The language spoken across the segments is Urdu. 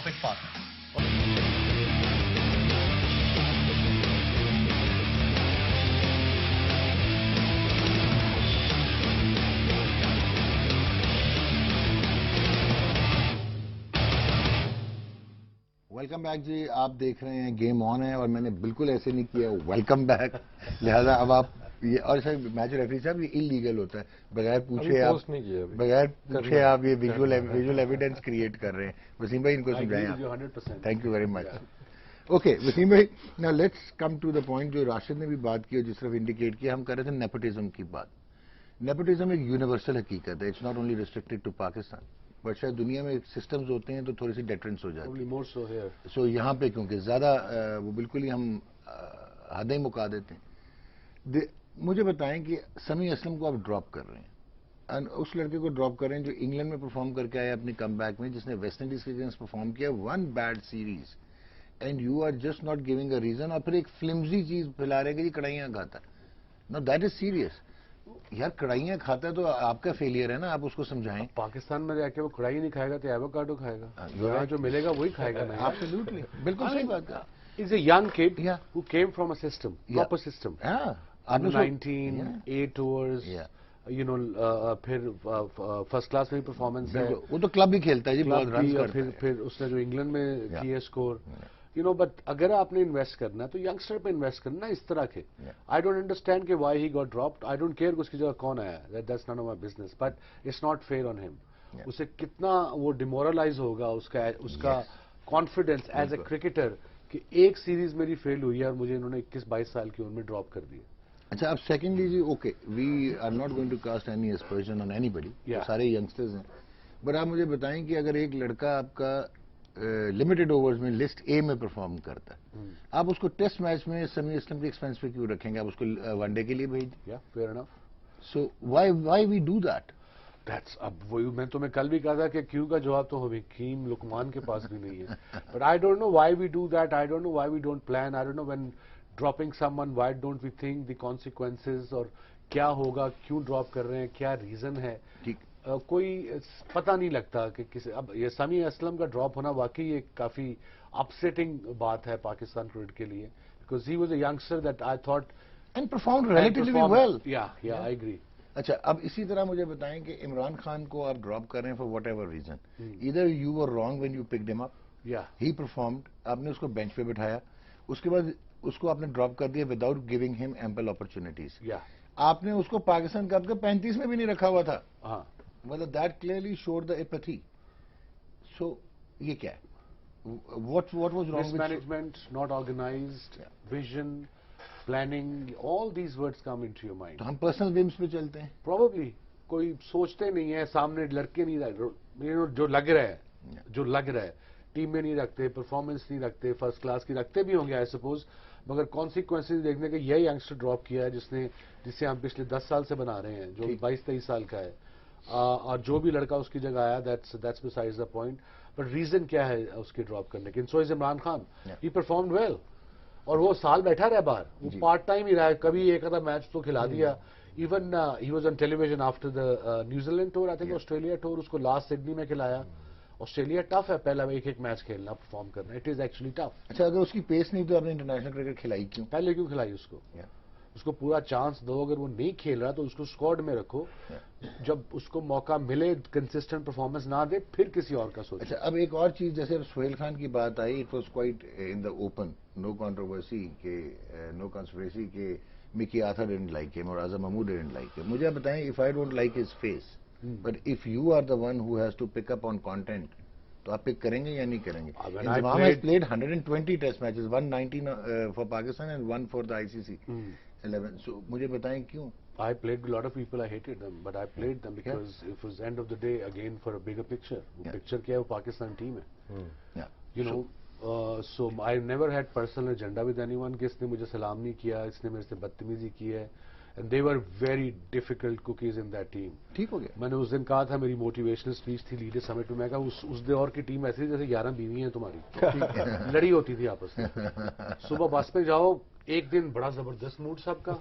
perfect partner. ویلکم بیک جی. آپ دیکھ رہے ہیں گیم آن ہے اور میں نے بالکل ایسے نہیں کیا ویلکم بیک, لہذا اب آپ یہ اور سر میچ ریفری صاحب یہ انلیگل ہوتا ہے, بغیر پوچھے آپ یہ ویژول ایویڈنس کریٹ کر رہے ہیں. وسیم بھائی ان کو سمجھائیں آپ. Thank you very much. Okay Waseem بھائی, نا let's come to the point. جو راشد نے بھی بات کی اور جس طرف انڈیکیٹ کیا, ہم کر رہے تھے نیپوٹزم کی بات. نیپوٹزم ایک یونیورسل حقیقت ہے. It's not only restricted to Pakistan, but شاید دنیا میں سسٹمز ہوتے ہیں تو تھوڑی سی ڈیٹرنس ہو جاتی ہے. سو یہاں پہ کیونکہ زیادہ وہ بالکل ہی ہم حدیں مکا دیتے ہیں. مجھے بتائیں کہ سمیع اسلم کو آپ ڈراپ کر رہے ہیں, اس لڑکے کو ڈراپ کر رہے ہیں جو انگلینڈ میں پرفارم کر کے آیا اپنی کم بیک میں, جس نے ویسٹ انڈیز کے اگینسٹ پرفارم کیا one bad series, and you are just not giving a reason, اور پھر ایک فلمزی چیز پھیلا رہے ہیں کہ یہ کڑھائیاں کھاتا ہے. No that is serious. یار کڑھائیاں کھاتا ہے تو آپ کا فیلئر ہے نا, آپ اس کو سمجھائیں. پاکستان میں رہ کے وہ کڑھائی نہیں کھائے گا تو ایووکاڈو کھائے گا, یہاں جو ملے گا وہی کھائے گا. Absolutely. بالکل صحیح بات ہے. He's a young kid who came from a system, proper system. Under 19, 8 tours, پھر فرسٹ کلاس میں پرفارمنس ہے. وہ تو کلب ہی کھیلتا ہے جی, بہت رنز کرتا ہے. پھر اس نے جو انگلینڈ میں کیے اسکور, بٹ اگر آپ نے انویسٹ کرنا ہے تو ینگسٹر پہ انویسٹ کرنا اس طرح کے. آئی ڈونٹ انڈرسٹینڈ کہ why he got dropped. I don't care اس کی جگہ کون آیا, that's none of my business, but it's not fair on him. اسے کتنا وہ ڈیمورلائز ہوگا, اس کا کانفیڈینس ایز اے کرکٹر کہ ایک سیریز میری فیل ہوئی ہے اور مجھے انہوں نے 21-22 سال کی عمر میں ڈراپ کر دیا. اچھا اب سیکنڈلی جی, okay we are not going to cast any aspersion on anybody, سارے ینگسٹرز ہیں, بٹ آپ مجھے بتائیں کہ اگر ایک لڑکا آپ کا لمیٹڈ اوورز میں لسٹ اے میں پرفارم کرتا ہے, آپ اس کو ٹیسٹ میچ میں سمیع اسلم کے ایکسپینس پہ کیوں رکھیں گے؟ آپ اس کو ون ڈے کے لیے بھیج دیں. Fair enough. So why we do that? اب وہی میں تمہیں کل بھی کہا تھا کہ کیوں کا جواب تو حکیم لقمان کے پاس بھی نہیں ہے. But I don't know why we do that. I don't know why we don't plan. I don't know when dropping someone why don't we think the consequences, اور کیا ہوگا, کیوں ڈراپ کر رہے ہیں, کیا ریزن ہے. کوئی پتہ نہیں لگتا کہ کسی. اب یہ سمیع اسلم کا ڈراپ ہونا واقعی ایک کافی اپسیٹنگ بات ہے پاکستان کرکٹ کے لیے, because he was a youngster that I thought and performed relatively well. I agree. اچھا اب اسی طرح مجھے بتائیں کہ عمران خان کو آپ ڈراپ کر رہے ہیں فار واٹ ایور ریزن, ادھر you were wrong when you picked ہم اپ, ہی پرفارمڈ, آپ نے اس کو بینچ پہ بٹھایا, اس کے بعد اس کو آپ نے ڈراپ کر دیا وداؤٹ گیونگ ہم ایمپل اپرچونیٹیز. آپ نے اس کو پاکستان کپ کے 35 میں بھی نہیں رکھا ہوا تھا. مطلب that clearly showed the apathy. So یہ کیا ہے, what was wrong with management, not organized, vision, planning, all these words come into your mind. تو ہم پرسنل ومس پہ چلتے ہیں. Probably کوئی سوچتے نہیں ہے, سامنے لڑکے نہیں رہے, جو لگ رہا ہے ٹیم میں نہیں رکھتے, پرفارمنس نہیں رکھتے, فرسٹ کلاس کی رکھتے بھی ہوں گے آئی سپوز, مگر کانسیکوینسز دیکھنے کے یہ ینگسٹر ڈراپ کیا ہے جسے ہم پچھلے 10 سال سے بنا رہے ہیں, جو 22-23 سال کا ہے, اور جو بھی لڑکا اس کی جگہ آیا, that's besides the point. But reason کیا ہے اس کے ڈراپ کرنے کے؟ سو از Imran Khan, he performed well, اور وہ سال بیٹھا رہا باہر, وہ پارٹ ٹائم ہی رہا ہے, کبھی ایک آدھا میچ تو کھلا دیا. Even he was on television after the New Zealand tour, I think Australia tour, اس کو لاسٹ سڈنی میں کھلایا. آسٹریلیا ٹف ہے, پہلا ایک میچ کھیلنا, پرفارم کرنا, اٹ از ایکچولی ٹف. اچھا اگر اس کی پیس نہیں تو آپ نے انٹرنیشنل کرکٹ کھلائی کیوں؟ پہلے کیوں کھلائی اس کو پورا چانس دو. اگر وہ نہیں کھیل رہا تو اس کو اسکواڈ میں رکھو, جب اس کو موقع ملے, کنسسٹنٹ پرفارمنس نہ دے, پھر کسی اور کا سوچو. اچھا اب ایک اور چیز, جیسے اب سہیل خان کی بات آئی, it was quite in the open, no controversy no conspiracy کہ مکی آتھر ڈنٹ لائک ہم اور اعظم محمود ڈنٹ لائک ہم. مجھے بتائیں, if I don't like his face, but if you are the one who has to pick up on content, تو آپ پک کریں گے یا نہیں کریں گے؟ Inzamam has played 120 test matches, 119 for Pakistan and 1 for the I C C 11. So مجھے بتائیں کیوں؟ I played with a lot of people, I hated them, but I played them because it was end of the day again for a bigger picture. Picture kya hai, wo Pakistan team hai. So I never had personal agenda with anyone کہ اس نے مجھے سلام نہیں کیا, اس نے میرے سے بدتمیزی کی ہے, and they were very difficult cookies in that team. ٹھیک ہو گیا. میں نے اس دن کہا تھا, میری موٹیویشنل اسپیچ تھی لیڈر سمٹ میں, میں کہا اس دور کی ٹیم ایسی جیسے 11 بیوی ہیں تمہاری, لڑی ہوتی تھی آپس میں. صبح بس میں جاؤ, ایک دن بڑا زبردست موڈ سب کا,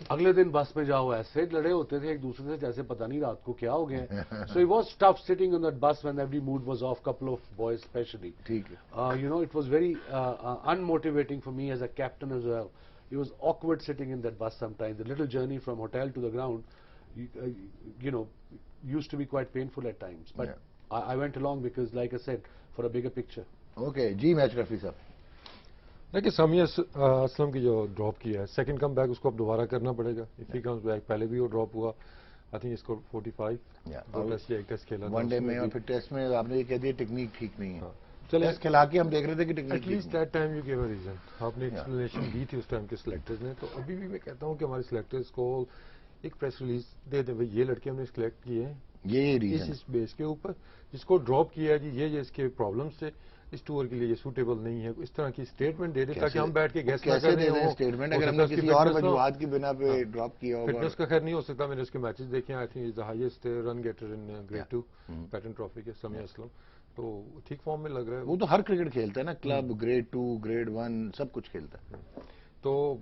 اگلے دن بس میں جاؤ ایسے لڑے ہوتے تھے ایک دوسرے سے جیسے پتہ نہیں رات کو کیا ہو گیا. So it was tough sitting on that bus when every mood was off, couple of boys especially. ٹھیک ہے. You know, it was very unmotivating for me as a captain as well. It was awkward sitting in that bus sometimes. The little journey from hotel to the ground, you know, used to be quite painful at times. But I went along because, like I said, for a bigger picture. Okay ji match Rafi Sahab. دیکھیے سمیع اسلم کی جو ڈراپ کیا ہے سیکنڈ کم بیک اس کو اب دوبارہ کرنا پڑے گا. اف ہی کمز بیک, پہلے بھی وہ ڈراپ ہوا, آئی تھنک اس کو 45 دو ٹیسٹ یا ایک ٹیسٹ کھیلا ون ڈے میں اور پھر ٹیسٹ میں آپ نے یہ کہہ دیا ٹیکنیک ٹھیک نہیں ہے. چلے ٹیسٹ کھلا کے ہم دیکھ رہے تھے کہ at technique least that time you gave a reason. آپ نے ایکسپلینیشن دی تھی اس ٹائم کے سلیکٹرز نے, تو ابھی بھی میں کہتا ہوں کہ ہمارے سلیکٹرز کو ایک پریس ریلیز دے دیں, یہ لڑکے ہم نے سلیکٹ کیے ہیں یہ ریزن اس بیس کے اوپر, جس کو ڈراپ کیا ہے جی یہ اس کے پرابلمس تھے, اس ٹور کے لیے یہ سوٹیبل نہیں ہے, اس طرح کی اسٹیٹمنٹ دے دیں تاکہ ہم بیٹھ کے گیس نہ کیسے کریں. دے دیں اسٹیٹمنٹ اگر ہم نے کسی اور وجوہات کی بنا پہ ڈراپ کیا ہوگا. فٹنس کا خیر نہیں ہو سکتا, میں نے اس کے میچز دیکھے ہیں, I think is the highest run getter in grade 2 Patron trophy کے سمیع اسلم, تو ٹھیک فارم میں لگ رہا ہے. وہ تو ہر کرکٹ کھیلتا ہے نا, کلب گریڈ 2 گریڈ 1 سب کچھ کھیلتا ہے. تو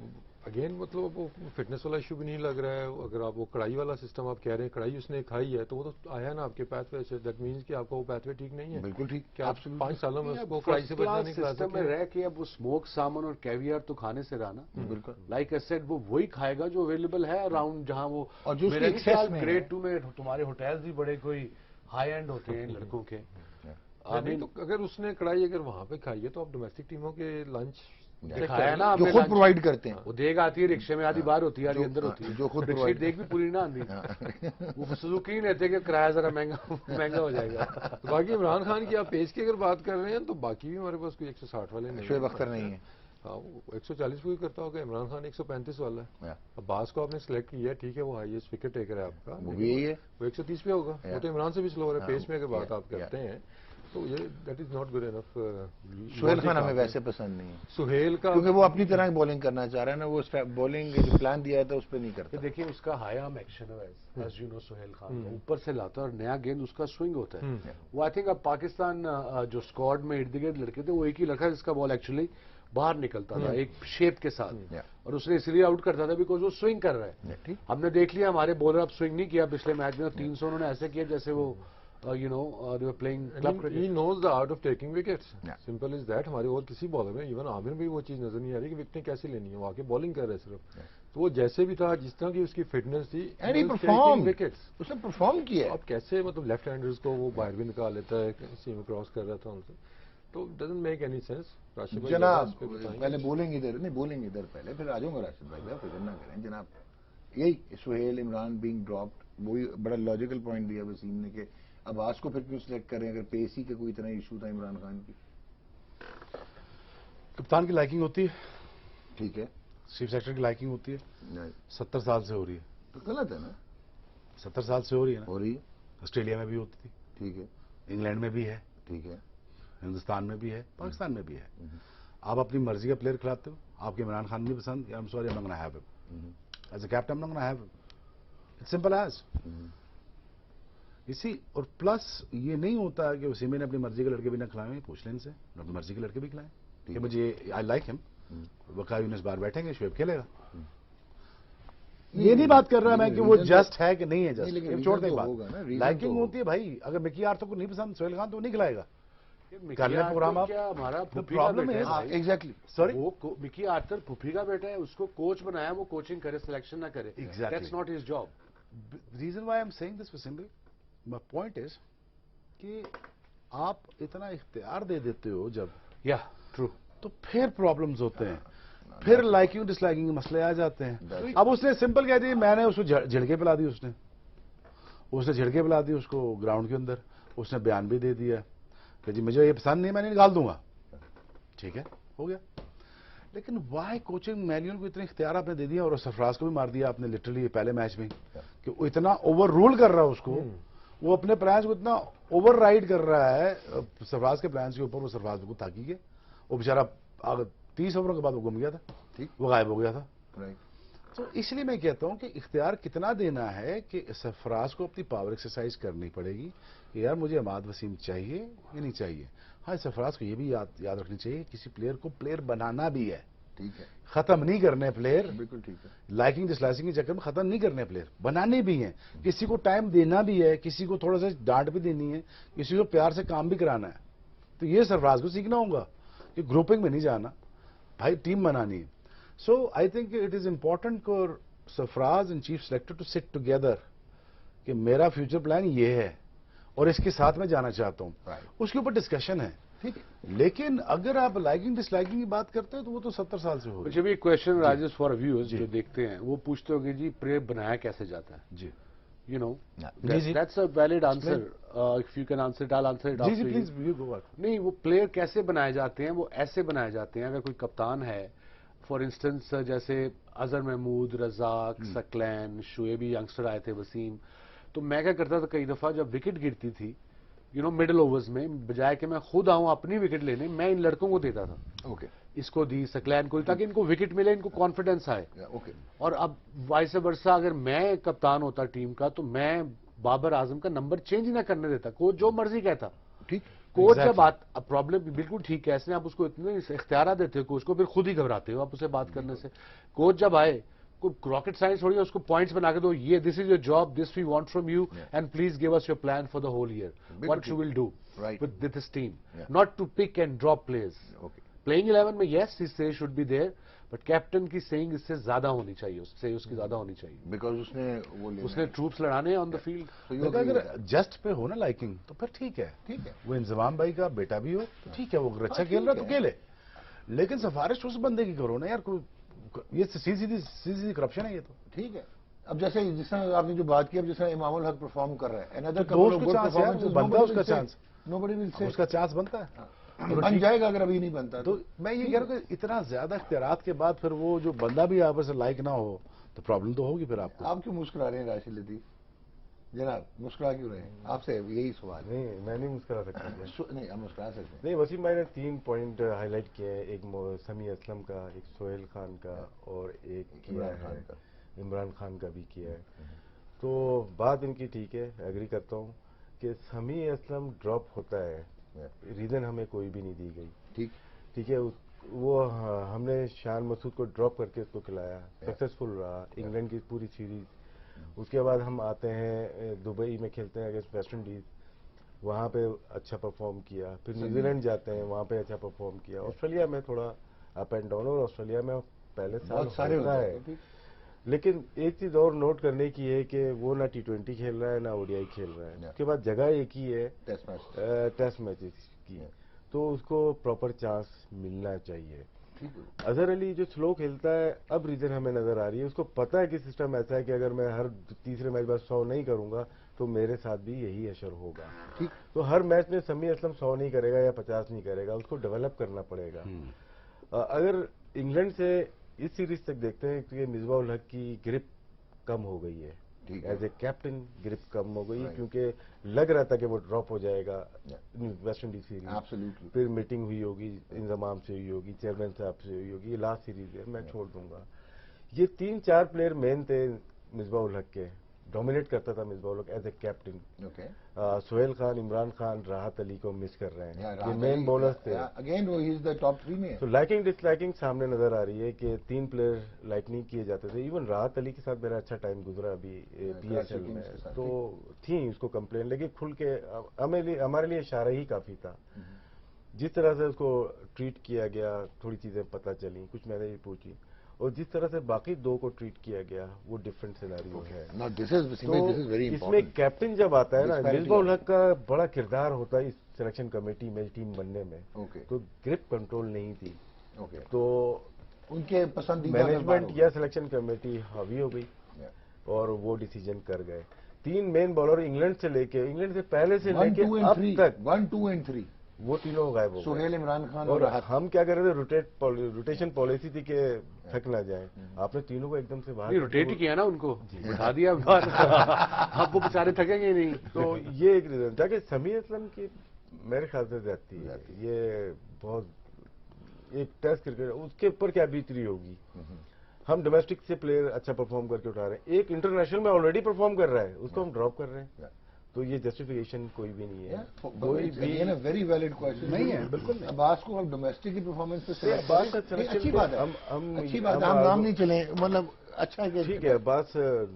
اگین مطلب وہ فٹنس والا ایشو بھی نہیں لگ رہا ہے. اگر آپ وہ کڑائی والا سسٹم آپ کہہ رہے ہیں, کڑائی اس نے کھائی ہے تو وہ تو آیا نا آپ کے پاتھ وے سے, دیٹ مینس کہ آپ کا وہ پاتھ وے ٹھیک نہیں ہے. بالکل ٹھیک. کہ آپ 5 سالوں میں اس کو کڑائی سے بچنا نہیں کھلا سسٹم میں سکتے. رہ کے اب وہ اسموک سامن اور کیویئر تو کھانے سے رہا نا. بالکل. لائک ائی سیڈ وہ وہی کھائے گا جو اویلیبل ہے اراؤنڈ, جہاں وہ اور جو میرے خیال گریڈ 2 میں تمہارے ہوٹلز بھی بڑے کوئی ہائی اینڈ ہوتے ہیں لڑکوں کے. نہیں تو اگر اس نے کڑائی اگر وہاں پہ کھائی ہے تو آپ ڈومیسٹک ٹیموں کے لنچ دکھایا نا جو خود پرووائڈ کرتے ہیں. وہ دیگ آتی ہے رکشے میں, آدھی باہر ہوتی ہے آدھی اندر ہوتی ہے, جو خود رکشے دیگ بھی پوری نہ آتی. وہ سوزوکی ہی لیتے کہ کرایہ ذرا مہنگا ہو جائے گا. باقی عمران خان کی آپ پیس کی اگر بات کر رہے ہیں تو باقی بھی ہمارے پاس کوئی 160 والے نہیں. شعیب اختر نہیں ہے. ہاں وہ 140 کوئی کرتا ہوگا. عمران خان 135 والا ہے. عباس کو آپ نے سلیکٹ کیا ہے, ٹھیک ہے, وہ ہائیسٹ وکٹ ٹیکر ہے آپ کا, وہ بھی یہی ہے, وہ 130 پہ ہوگا. وہ تو عمران سے بھی سلو ہے پیس میں اگر بات آپ کرتے ہیں, تو یہ that is not good enough. Sohail Khan ہمیں ویسے پسند نہیں ہے سہیل کا, کیونکہ وہ اپنی طرح بولنگ کرنا چاہ رہا ہے نا, وہ بولنگ جو پلان دیا تھا اس پہ نہیں کرتا. دیکھیں اس کا ہائی آرم ایکشن ہے as you know. Sohail Khan اوپر سے لاتا ہے اور نیا گیند اس کا سوئنگ ہوتا ہے. وہ آئی تھنک اب پاکستان جو اسکواڈ میں ارد گرد لڑکے تھے وہ ایک ہی لڑکا جس کا بال ایکچولی باہر نکلتا تھا ایک شیپ کے ساتھ, اور اس نے اس لیے آؤٹ کرتا تھا بیکاز وہ سوئنگ کر رہا ہے. ہم نے دیکھ لیا ہمارے بولر اب سوئنگ نہیں کیا پچھلے میچ میں, 300 انہوں نے ایسے کیا جیسے وہ you know they were playing club cricket. He knows the art of taking wickets. Simple is that. ہمارے اور کسی بالر میں ایون عامر میں وہ چیز نظر نہیں آ رہی کہ وکٹیں کیسے لینی ہے, وہ آ کے بالنگ کر رہے صرف. تو وہ جیسے بھی تھا جس طرح کی اس کی فٹنس تھی, وکٹس اس نے پرفارم کیا. اب کیسے مطلب لیفٹ ہینڈرز کو وہ باہر بھی نکال لیتا ہے, سیم کراس کر رہا تھا ان سے, تو ڈزنٹ میک اینی سینس. جناب پہلے بولیں گے ادھر نہیں, بولیں گے ادھر پہلے, پھر آ جاؤں گا راشد بھائی, فکر نہ کریں جناب. یہی سہیل عمران بینگ ڈراپڈ, وہی بڑا لاجیکل پوائنٹ دیا وسیم نے کہ عباس کو پھر کیوں سلیکٹ کریں اگر پیسی کا کوئی اتنا ایشو تھا عمران خان کی. کپتان کی لائکنگ ہوتی ہے, ٹھیک ہے, چیف سیکرٹری کی لائکنگ ہوتی ہے, 70 سال سے ہو رہی ہے. تو غلط ہے نا, 70 سال سے ہو رہی ہے نا. ہو رہی ہے. آسٹریلیا میں بھی ہوتی تھی, ٹھیک ہے, انگلینڈ میں بھی ہے, ٹھیک ہے, ہندوستان میں بھی ہے, پاکستان میں بھی ہے. آپ اپنی مرضی کا پلیئر کھلاتے ہو, آپ کے عمران خان بھی پسند, I'm sorry, I'm not gonna have him. As a captain, I'm not gonna have him. It's simple as. اسی اور پلس یہ نہیں ہوتا کہ وسیم نے اپنی مرضی کے لڑکے بھی نہ کھلائیں, پوچھ لیں ان سے, اپنی مرضی کے لڑکے بھی کھلائیں کہ مجھے آئی لائک ہم. وقار یونس باہر بیٹھیں گے, شعیب کھیلے گا. یہ نہیں بات کر رہا میں کہ وہ جسٹ ہے کہ نہیں ہے جسٹ, چھوڑ دیں بات. لائکنگ ہوتی ہے بھائی, اگر مکی آرتھر کو نہیں پسند سہیل خان تو نہیں کھلائے گا. کر لیں پروگرام آپ. ہمارا پرابلم ہے ایگزیکٹلی, سوری, وہ مکی آرتھر پھوپھی کا بیٹا ہے, اس کو کوچ بنایا, وہ کوچنگ کرے, سلیکشن نہ کرے. That's not his job. Reason why I'm saying this simply, my point is کہ آپ اتنا اختیار دے دیتے ہو جب, یا ٹرو, تو پھر پرابلمز ہوتے ہیں, پھر لائکنگ ڈس لائکنگ کے مسئلے آ جاتے ہیں. اب اس نے سمپل کہہ دی, میں نے اس کو جھڑکے پلا دی, اس نے جھڑکے پلا دی اس کو گراؤنڈ کے اندر, اس نے بیان بھی دے دیا کہ جی مجھے یہ پسند نہیں, میں نہیں نکال دوں گا. ٹھیک ہے, ہو گیا. لیکن وائی کوچنگ مینیول کو اتنے اختیار آپ نے دے دیا, اور سرفراز کو بھی مار دیا آپ نے لٹرلی پہلے میچ میں, کہ وہ اتنا اوور رول کر رہا ہے اس کو, وہ اپنے پلانس کو اتنا اوور رائڈ کر رہا ہے سرفراز کے پلانس کے اوپر. وہ سرفراز کو تاکی گیا, وہ بیچارہ 30 اووروں کے بعد وہ گم گیا تھا, وہ غائب ہو گیا تھا. تو اس لیے میں کہتا ہوں کہ اختیار کتنا دینا ہے کہ سرفراز کو اپنی پاور ایکسرسائز کرنی پڑے گی کہ یار مجھے عماد وسیم چاہیے یا نہیں چاہیے. ہاں, سرفراز کو یہ بھی یاد رکھنی چاہیے کسی پلیئر کو پلیئر بنانا بھی ہے. ٹھیک ہے, ختم نہیں کرنے پلیئر, بالکل ٹھیک ہے. لائکنگ ڈس لائکنگ کے چکر میں ختم نہیں کرنے پلیئر, بنانے بھی ہیں. کسی کو ٹائم دینا بھی ہے, کسی کو تھوڑا سا ڈانٹ بھی دینی ہے, کسی کو پیار سے کام بھی کرانا ہے. تو یہ سرفراز کو سیکھنا ہوگا کہ گروپنگ میں نہیں جانا بھائی, ٹیم بنانی ہے. So I think it is important for Sarfaraz and chief selector to sit together کہ میرا فیوچر پلان یہ ہے اور اس کے ساتھ میں جانا چاہتا ہوں. اس کے اوپر ڈسکشن ہے. ٹھیک ہے, لیکن اگر آپ لائکنگ ڈس لائکنگ کی بات کرتے ہیں تو وہ تو 70 سال سے ہو گئی. مجھے بھی ایک کوشچن راجیش فار ویورز جو دیکھتے ہیں وہ پوچھتے ہو کہ جی پلیئر بنایا کیسے جاتا ہے, جی یو نو جی that's a valid answer, if you can answer it all answer it. جی جی پلیز یو گو آٹ. نہیں, وہ پلیئر کیسے بنائے جاتے ہیں, وہ ایسے بنائے جاتے ہیں. اگر کوئی کپتان ہے فار انسٹنس جیسے اظہر محمود, رزاق, سکلین, شعیبی ینگسٹر آئے تھے, وسیم, تو میں کیا کرتا تھا کئی دفعہ جب وکٹ گرتی تھی یو نو مڈل اوورز میں, بجائے کہ میں خود آؤں اپنی وکٹ لینے, میں ان لڑکوں کو دیتا تھا. اوکے, اس کو دی, سکلین کو, تاکہ ان کو وکٹ ملے, ان کو کانفیڈنس آئے. اوکے, اور اب وائس ورسا اگر میں کپتان ہوتا ٹیم کا تو میں بابر اعظم کا نمبر چینج ہی نہ کرنے دیتا, کوچ جو مرضی کہتا. ٹھیک, کوچ جب پرابلم بالکل ٹھیک ہے, ایسے آپ اس کو اتنے اختیارات دیتے ہو کوچ کو, پھر خود ہی گھبراتے ہو آپ اسے بات کرنے سے. کوچ جب آئے, کوئی راکٹ سائنس تھوڑی ہے, اس کو پوائنٹس بنا کے دو, یہ this is your job, this we want from you, and please give us your plan for the whole year, what you will do with this team, not to pick and drop players. Playing 11 میں yes his say should be there, but captain کی سینگ اس سے زیادہ ہونی چاہیے, اس سے اس کی زیادہ ہونی چاہیے, بیکاز اس نے ٹروپس لڑانے آن دا فیلڈ. اگر جسٹ پہ ہو نا لائکنگ تو پھر ٹھیک ہے, ٹھیک ہے, وہ انضمام بھائی کا بیٹا بھی ہو تو ٹھیک ہے, وہ اگر اچھا کھیل رہا ہے تو کھیلے, لیکن سفارش اس بندے کی کرو نا یار, یہ سیدھی کرپشن ہے یہ تو. ٹھیک ہے. اب جیسے جس طرح آپ نے جو بات کی, اب جس طرح امام الحق پرفارم کر رہا ہے, بنتا اس کا چانس, اس کا چانس بنتا ہے, بن جائے گا اگر ابھی نہیں بنتا. تو میں یہ کہہ رہا ہوں کہ اتنا زیادہ اختیارات کے بعد پھر وہ جو بندہ بھی آپ سے لائک نہ ہو تو پرابلم تو ہوگی پھر آپ کو. آپ کیوں مسکرا رہے ہیں راشد لطیف جناب, مسکرا کیوں رہے ہیں؟ آپ سے یہی سوال. نہیں, میں نہیں مسکرا سکتا. نہیں, آپ مسکرا سکتے ہیں. نہیں, وسیم بھائی نے 3 پوائنٹ ہائی لائٹ کیے ہیں, ایک سمیع اسلم کا, ایک سہیل خان کا, اور ایک کیا ہے عمران خان کا بھی کیا ہے. تو بات ان کی ٹھیک ہے, ایگری کرتا ہوں کہ سمیع اسلم ڈراپ ہوتا ہے, ریزن ہمیں کوئی بھی نہیں دی گئی. ٹھیک ہے, وہ ہم نے شان مسعود کو ڈراپ کر کے اس کو کھلایا, سکسیسفل رہا انگلینڈ کی پوری سیریز. اس کے بعد ہم آتے ہیں دبئی میں کھیلتے ہیں اگینسٹ ویسٹ انڈیز, وہاں پہ اچھا پرفارم کیا. پھر نیوزی لینڈ جاتے ہیں, وہاں پہ اچھا پرفارم کیا. آسٹریلیا میں تھوڑا اپ اینڈ ڈاؤن, اور آسٹریلیا میں پہلے سال ہوتا ہے. لیکن ایک چیز اور نوٹ کرنے کی ہے کہ وہ نہ T20 کھیل رہا ہے نہ ODI کھیل رہا ہے. اس کے بعد جگہ ایک ہی ہے ٹیسٹ میچز کی, تو اس کو پراپر چانس ملنا چاہیے. اظہر علی جو سلو کھیلتا ہے, اب ریزن ہمیں نظر آ رہی ہے, اس کو پتا ہے کہ سسٹم ایسا ہے کہ اگر میں ہر تیسرے میچ بعد 100 نہیں کروں گا تو میرے ساتھ بھی یہی اشر ہوگا. تو ہر میچ میں سمیع اسلم 100 نہیں کرے گا یا 50 نہیں کرے گا, اس کو ڈیولپ کرنا پڑے گا. اگر انگلینڈ سے اس سیریز تک دیکھتے ہیں کہ مصباح الحق کی گرپ کم ہو گئی ہے, ایز اے کیپٹن گرپ کم ہو گئی, کیونکہ لگ رہا تھا کہ وہ ڈراپ ہو جائے گا ویسٹ انڈیز سیریز. پھر میٹنگ ہوئی ہوگی, انضمام سے ہوئی ہوگی, چیئرمین صاحب سے ہوئی ہوگی, یہ لاسٹ سیریز ہے, میں چھوڑ دوں گا. یہ 3-4 پلیئر مین تھے مصباح الحق کے, ڈومینیٹ کرتا تھا Misbah ul-Haq as a captain. Sohail Khan, Imran Khan, Rahat Ali کو مس کر رہے ہیں, یہ مین بولرز تھے. تو لائکنگ ڈس لائکنگ سامنے نظر آ رہی ہے کہ 3 پلیئر لائک نہیں کیے جاتے تھے. ایون راحت علی کے ساتھ میرا اچھا ٹائم گزرا ابھی PSL میں, تو تھی اس کو کمپلین, لیکن کھل کے ہمارے لیے اشارہ ہی کافی تھا. جس طرح سے اس کو ٹریٹ کیا گیا, تھوڑی چیزیں پتہ چلیں, کچھ میں نے بھی پوچھی, اور جس طرح سے باقی 2 کو ٹریٹ کیا گیا وہ ڈفرینٹ سیناریو ہے. اس میں کیپٹن جب آتا ہے نا, مصباح الحق کا بڑا کردار ہوتا ہے اس سلیکشن کمیٹی میں ٹیم بننے میں, تو گرپ کنٹرول نہیں تھی, تو ان کے پسندیدہ مینجمنٹ یا سلیکشن کمیٹی حاوی ہو گئی اور وہ ڈیسیجن کر گئے. 3 مین بالر انگلینڈ سے لے کے, انگلینڈ سے پہلے سے لے کے اب تک 1, 2 and 3 وہ تینوں غائب ہو گئے. سہیل, عمران خان, اور ہم کیا کر رہے تھے, روٹیشن پالیسی تھی کہ تھک نہ جائیں. آپ نے تینوں کو ایک دم سے باہر روٹیٹ ہی کیا نا, ان کو بٹھا دیا, اب وہ بیچارے تھکیں گے نہیں. تو یہ ایک ریزن تھا کہ سمیع اسلم کی میرے خیال سے زیادتی ہے. یہ بہت ایک ٹیسٹ کرکٹ, اس کے اوپر کیا بیت رہی ہوگی. ہم ڈومیسٹک سے پلیئر اچھا پرفارم کر کے اٹھا رہے ہیں, ایک انٹرنیشنل میں آلریڈی پرفارم کر رہا ہے, اس کو ہم ڈراپ کر رہے ہیں. تو یہ جسٹیفیکیشن کوئی بھی نہیں ہے. کوئی بھی ویری ویلڈ کوشچن نہیں ہے، بالکل نہیں. عباس کو ہم ڈومیسٹک کی پرفارمنس پہ عباس کا اچھی بات ہے، اچھی بات ہے، ہم نام نہیں چلیں، مطلب اچھا ہے کہ ٹھیک ہے. عباس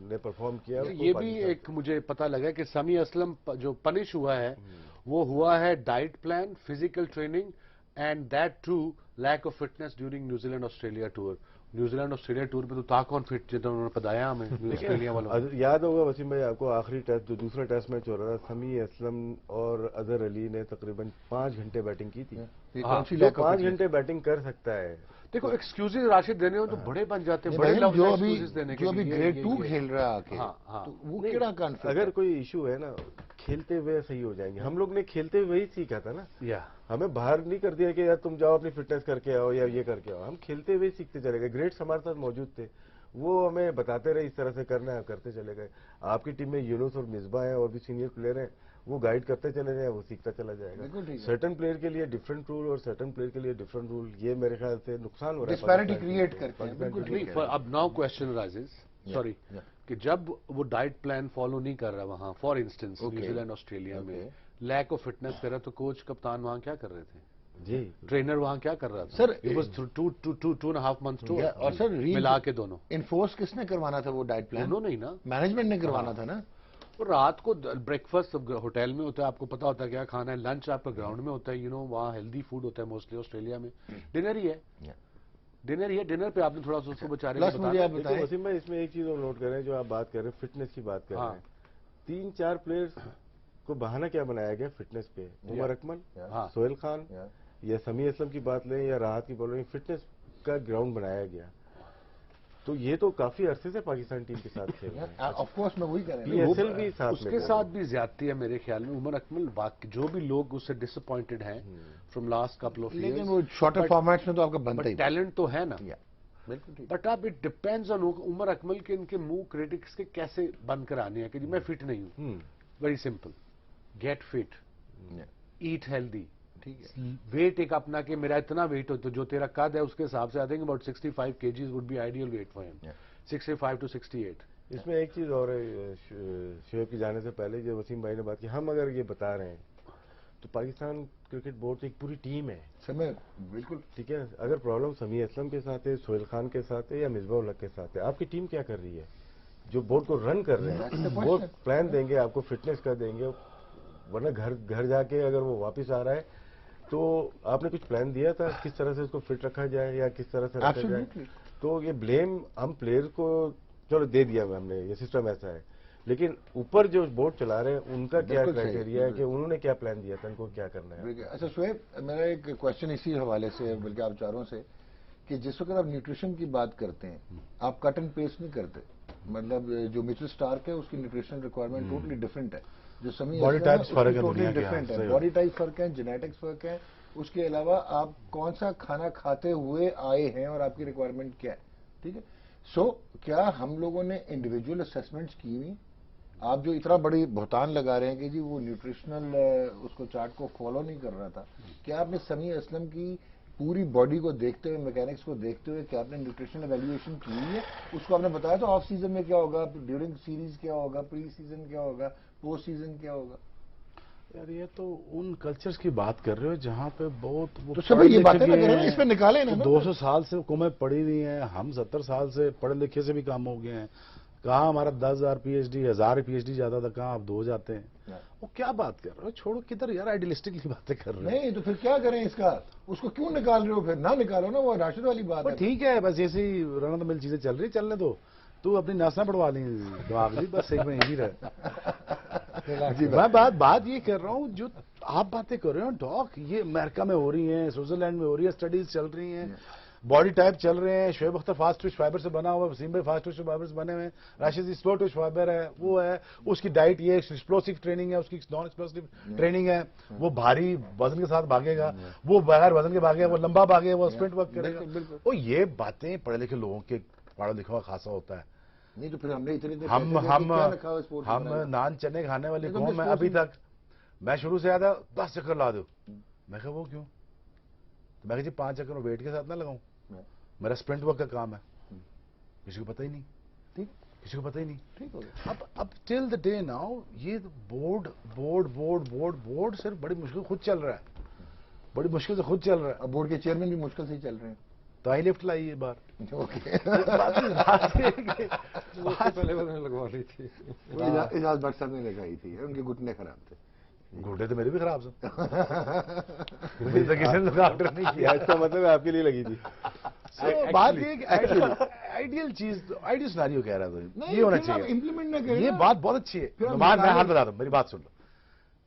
نے پرفارم کیا. یہ بھی ایک مجھے پتا لگا کہ سمیع اسلم جو پنش ہوا ہے وہ ہوا ہے diet plan, physical training and that too lack of fitness during New Zealand Australia tour. New Zealand Australia tour پہ تو تا کون فٹ جتنا انہوں نے بتایا ہمیں آسٹریلیا والوں. یاد ہوگا وسیم بھائی آپ کو آخری ٹیسٹ جو دوسرا ٹیسٹ میچ ہو رہا تھا، سمیع اسلم اور اظہر علی نے تقریباً 5 گھنٹے بیٹنگ کی تھی. 5 گھنٹے بیٹنگ کر سکتا ہے. دیکھو ایکسکیوزز راشد دینے ہوں تو بڑے بن جاتے ہیں، بڑے جو ابھی گریڈ 2 کھیل رہا ہے آکے تو وہ کیڑا کانفلکٹ. اگر کوئی ایشو ہے نا کھیلتے ہوئے صحیح ہو جائیں گے. ہم لوگ نے کھیلتے ہوئے ہی سیکھا تھا نا. ہمیں باہر نہیں کر دیا کہ یار تم جاؤ اپنی فٹنس کر کے آؤ یا یہ کر کے آؤ. ہم کھیلتے ہوئے سیکھتے چلے گئے. گریڈس ہمارے ساتھ موجود تھے، وہ ہمیں بتاتے رہے اس طرح سے کرنا ہے، کرتے چلے گئے. آپ کی ٹیم میں یونس اور مصباح ہیں اور بھی سینئر پلیئر ہیں، وہ گائیڈ کرتے چلے جائیں، وہ سیکھتا چلا جائے گا. سرٹن پلیئر کے لیے ڈفرنٹ رول اور سرٹن پلیئر کے لیے ڈفرنٹ رول. یہ میرے خیال سے نقصان ہو رہا ہے، ڈسپیرٹی کریٹ کرتے ہیں. اب ناؤ کوشچن رائزز سوری کہ جب وہ ڈائٹ پلان فالو نہیں کر رہا وہاں، for instance New Zealand Australia میں لیک آف فٹنس کر رہا، تو کوچ کپتان وہاں کیا کر رہے تھے؟ جی ٹرینر وہاں کیا کر رہا تھا؟ Sir it was 2.5 months tour اور سر ملا کے دونوں. انفورس کس نے کروانا تھا وہ ڈائٹ پلان؟ انہوں نے ہی نا، مینجمنٹ نے کروانا تھا نا. اور رات کو بریک فاسٹ ہوٹل میں ہوتا ہے، آپ کو پتا ہوتا ہے کیا کھانا ہے. لنچ آپ کا گراؤنڈ میں ہوتا ہے، وہاں ہیلدی فوڈ ہوتا ہے موسٹلی. آسٹریلیا میں ڈنر ہی ہے، ڈنر پہ آپ نے تھوڑا سا اس کو بچارے وسیم بھائی اس میں ایک چیز اور نوٹ کریں، جو آپ بات کر رہے ہیں فٹنس کی بات کر رہے ہیں. 3-4 پلیئرز کو بہانہ کیا بنایا گیا فٹنس پہ؟ عمر اکمل، سہیل خان یا سمیع اسلم کی بات لیں یا راحت کی بولیں، فٹنس کا گراؤنڈ بنایا گیا. تو یہ تو کافی عرصے سے پاکستان ٹیم کے ساتھ کھیل رہے ہیں. آف کورس میں وہی کہہ رہا PSL بھی ساتھ اس کے ساتھ بھی زیادتی ہے میرے خیال میں. عمر اکمل جو بھی لوگ اس سے ڈس اپوائنٹڈ ہیں فرام لاسٹ کپل آف لیکن وہ شارٹر فارمیٹس میں تو آپ کا بنتا ہی ٹیلنٹ تو ہے نا. بٹ اب it depends on Umar Akmal کے ان کے منہ کریٹکس کے کیسے بند کر آنے ہیں کہ جی میں فٹ نہیں ہوں. Very simple, get fit, eat healthy. Wait ایک اپنا کہ میرا اتنا ویٹ ہو تو جو تیرا قد ہے اس کے حساب سے I think about 65 kgs would be ideal weight for him. 65 to 68. اس میں ایک چیز اور ہے شعیب کی جانے سے پہلے جو وسیم بھائی نے بات کی، ہم اگر یہ بتا رہے ہیں تو پاکستان کرکٹ بورڈ ایک پوری ٹیم ہے. بالکل ٹھیک ہے. اگر پرابلم سمیع اسلم کے ساتھ ہے، سہیل خان کے ساتھ ہے یا مصباح الحق کے ساتھ ہے، آپ کی ٹیم کیا کر رہی ہے؟ جو بورڈ کو رن کر رہے ہیں وہ پلان دیں گے آپ کو، فٹنس کا دیں گے. ورنہ گھر جا کے اگر وہ واپس آ رہا ہے تو آپ نے کچھ پلان دیا تھا کس طرح سے اس کو فٹ رکھا جائے یا کس طرح سے رکھا جائے؟ تو یہ بلیم ہم پلیئر کو چلو دے دیا ہم نے، یہ سسٹم ایسا ہے، لیکن اوپر جو بورڈ چلا رہے ہیں ان کا کیا کرائٹیریا ہے کہ انہوں نے کیا پلان دیا تھا، ان کو کیا کرنا ہے؟ اچھا شعیب، میرا ایک کوشچن اسی حوالے سے بلکہ آپ چاروں سے کہ جس وقت آپ نیوٹریشن کی بات کرتے ہیں آپ کٹ اینڈ پیسٹ نہیں کرتے. مطلب جو میچل اسٹارک ہے اس کی نیوٹریشنل ریکوائرمنٹ ٹوٹلی ڈفرینٹ ہے، جو سمیع باڈی ٹائپس فرق ہے، ٹوٹلی ڈفرینٹ ہے. باڈی ٹائپ فرق ہے، جینیٹکس فرق ہے. اس کے علاوہ آپ کون سا کھانا کھاتے ہوئے آئے ہیں اور آپ کی ریکوائرمنٹ کیا ہے. ٹھیک ہے. سو کیا ہم لوگوں نے انڈیویجول اسیسمنٹس کی ہوئی؟ آپ جو اتنا بڑی بہتان لگا رہے ہیں کہ جی وہ نیوٹریشنل اس کو چارٹ کو فالو نہیں کر رہا تھا، کیا آپ نے سمیع اسلم کی پوری باڈی کو دیکھتے ہوئے، میکینکس کو دیکھتے ہوئے کیا آپ نے نیوٹریشنل ایویلویشن کی ہے؟ اس کو آپ نے بتایا تو آف سیزن میں کیا ہوگا، ڈیورنگ سیریز کیا ہوگا، پری سیزن کیا ہوگا، پوسٹ سیزن کیا ہوگا؟ یار یہ تو ان کلچرز کی بات کر رہے ہو جہاں پہ بہت وہ تو سب یہ باتیں نہ کریں، اس پہ نکالیں نا. 200 سال سے قومیں پڑھی ہوئی ہیں، ہم 70 سال سے پڑھے لکھے سے بھی کام ہو گئے ہیں. کہاں ہمارا 10,000 PhD 1000 PhD جاتا تھا، کہاں آپ 2 جاتے ہیں. وہ کیا بات کر رہے ہو؟ چھوڑو کدھر یار، آئیڈیلسٹک کی باتیں کر رہے ہیں. نہیں تو پھر کیا کریں اس کا؟ اس کو کیوں نکال رہے ہو؟ پھر نہ نکالو نا، وہ راشد والی بات ہے. ٹھیک ہے، بس ایسی رن مل چیزیں چل رہی چلنے دو. تو اپنی ناسنا پڑوا لیں دماغ لی، بس ایک میں یہی رہے. میں بات یہ کر رہا ہوں جو آپ باتیں کر رہے ہو ڈاک، یہ امریکہ میں ہو رہی ہیں، سوئٹزرلینڈ میں ہو رہی ہے، اسٹڈیز چل رہی ہیں، باڈی ٹائپ چل رہے ہیں. Shoaib Akhtar fast to each fibre سے بنا ہوا ہے، وسیم بھائی فاسٹ ٹوچ فائبر سے بنے ہوئے ہیں، راشد جی سلو ٹوچ فائبر ہے، وہ ہے. اس کی ڈائٹ یہ ایکسپلوسیو ٹریننگ ہے، اس کی نان ایکسپلوسیو ٹریننگ ہے. وہ بھاری وزن کے ساتھ بھاگے گا، وہ بغیر وزن کے بھاگے گا، وہ لمبا بھاگے گا، وہ اسپرنٹ ورک کرے گا. وہ یہ باتیں پڑھے لکھے لوگوں کے پڑھا لکھا خاصا ہوتا ہے. نہیں تو پھر ہم نے ہم نان چنے کھانے والی قوم میں ابھی تک میں شروع سے آیا 10 چکر لا دوں. میں کہا وہ کیوں؟ میں کہا جی 5 چکر ویٹ کے ساتھ نہ لگاؤں، میرا اسپرنٹ ورک کا کام ہے. کسی کو پتہ ہی نہیں. کسی کو پتہ ہی نہیں. ٹھیک ہو گیا. اب ٹل دا ڈے ناؤ یہ بورڈ صرف بڑی مشکل خود چل رہا ہے, بڑی مشکل سے خود چل رہا ہے. اب بورڈ کے چیئرمین بھی مشکل سے ہی چل رہے ہیں. تو آئی لفٹ لائیے بار. پہلے لگوا لی تھی. اجاز بٹ صاحب نے لگائی تھی, ان کے گھٹنے خراب تھے. گھوٹے تو میرے بھی خراب تھے, میرے تو کسی نے ڈاکٹر نہیں کیا. اس کا مطلب آپ کے لیے لگی تھی. بات یہ کہ آئیڈیل چیز, آئیڈیل سیناریو کہہ رہا تھا, یہ ہونا چاہیے. امپلیمنٹ نہ کریں. یہ بات بہت اچھی ہے. میں حل بتا دوں, میری بات سن لو.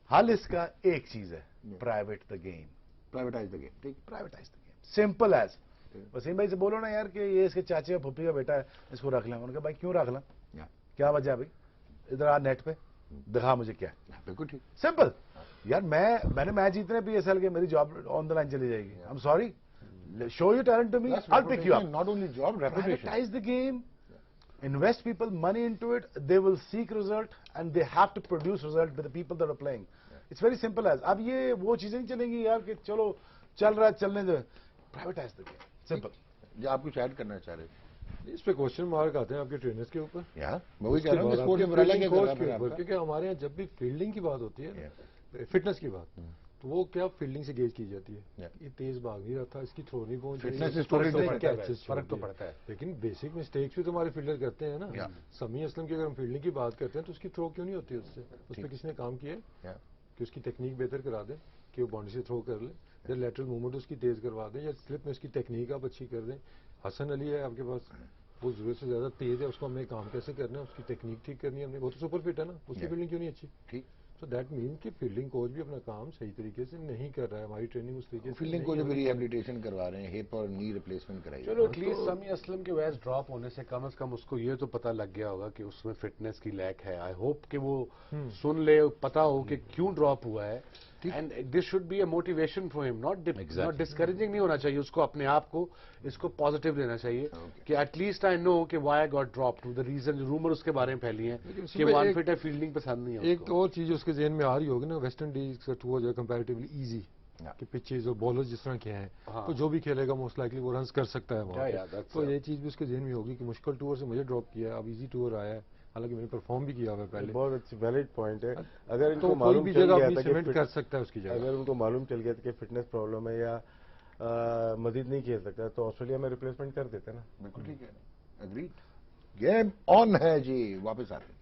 حل اس کا ایک چیز ہے, private the game. Privatize the game. ٹھیک, privatize the game, simple as. Wasim بھائی سے بولو نا یار کہ یہ اس کے چاچے اور پھپھی کا بیٹا ہے, اس کو رکھ لیں. ان کا بھائی کیوں رکھ لیں, کیا وجہ ہے بھائی, ادھر آ نیٹ پہ دکھا مجھے کیا. بالکل ٹھیک, سمپل. یار میں نے میچ جیتنے پی ایس ایل کے, میری جاب آن دا لائن چلی جائے گی. I am sorry, show your talent to me, I'll pick you up. Not only job, reputation. Privatize the game, invest people money into it, they will seek result and they have to produce result with the people that are playing. It's very simple as. اب یہ وہ چیزیں نہیں چلیں گی یار کہ چلو چل رہا ہے چلنے دیں. Privatize the game. Simple. جو آپ کچھ ایڈ کرنا چاہ رہے تھے. اس پہ کوشچن مارک آتے ہیں آپ کے ٹرینرز کے اوپر. میں وہی کہہ رہا ہوں کہ اسپورٹ امبریلا کیا کر رہا ہے. کیونکہ ہمارے یہاں جب بھی فیلڈنگ کی بات ہوتی ہے, فٹنس کی بات, تو وہ کیا فیلڈنگ سے گیج کی جاتی ہے. یہ تیز بھاگ نہیں رہا تھا, اس کی تھرو نہیں پہنچ رہی, فرق تو پڑتا ہے. لیکن بیسک مسٹیکس بھی تو ہمارے فیلڈر کرتے ہیں نا. سمیع اسلم کی اگر ہم فیلڈنگ کی بات کرتے ہیں تو اس کی تھرو کیوں نہیں ہوتی, اس پہ کس نے کام کیا ہے کہ اس کی ٹیکنیک بہتر کرا دیں, کہ وہ باؤنڈری سے تھرو کر لیں, یا لیٹرل موومنٹ اس کی تیز کروا دیں, یا سلپ میں اس کی ٹیکنیک آپ اچھی کر دیں. حسن علی ہے آپ کے پاس, وہ ضرورت سے زیادہ تیز ہے, اس کو ہمیں کام کیسے کرنا ہے, اس کی ٹیکنیک ٹھیک کرنی ہے ہم نے. وہ تو سپر فٹ ہے نا, اس کی فیلڈنگ کیوں نہیں اچھی. ٹھیک, سو دیٹ مین کہ فیلڈنگ کوچ بھی اپنا کام صحیح طریقے سے نہیں کر رہا ہے. ہماری ٹریننگ اس طریقے سے فیلڈنگ کو جو بھی ریہیبلیٹیشن کروا رہے ہیں, ہپ اور نی ریپلیسمنٹ کرائی. چلو ایٹ لیسٹ سمیع اسلم کے ویس ڈراپ ہونے سے کم از کم اس کو یہ تو پتا لگ گیا ہوگا کہ اس میں فٹنس کی لیک ہے. آئی ہوپ کہ وہ سن لے, پتا ہو کہ کیوں ڈراپ ہوا ہے. And this should be a motivation for ہم, ناٹ ڈسکریجنگ نہیں ہونا چاہیے اس کو, اپنے آپ کو اس کو پازیٹیو لینا چاہیے کہ ایٹ لیسٹ آئی نو کہ why I got drop to the reason. Rumour اس کے بارے میں پھیلی ہیں کہ وہ انفٹ ہے, فیلڈنگ پسند نہیں ہے. ایک اور چیز اس کے ذہن میں آ رہی ہوگی نا, ویسٹ انڈیز کا ٹور جو ہے کمپیریٹیولی ایزی, کہ پچیز اور بالرز جس طرح کے ہیں, تو جو بھی کھیلے گا موسٹ لائکلی وہ رنز کر سکتا ہے وہاں. تو یہ چیز بھی اس کے ذہن میں ہوگی کہ مشکل ٹور سے مجھے ڈراپ کیا ہے, اب ایزی ٹور آیا ہے, حالانکہ میں نے پرفارم بھی کیا ہوا ہے پہلے. بہت اچھی ویلڈ پوائنٹ ہے. اگر ان تو کو کوئی معلوم بھی چل جگہ گیا اپنی تھا سیمنٹ کہ کر سکتا ہے اس کی جگہ. اگر ان کو معلوم چل گیا تھا کہ فٹنس پرابلم ہے یا مزید نہیں کھیل سکتا, تو آسٹریلیا میں ریپلیسمنٹ کر دیتے نا. بالکل ٹھیک ہے, اگریڈ. گیم آن ہے جی, واپس آتے ہیں.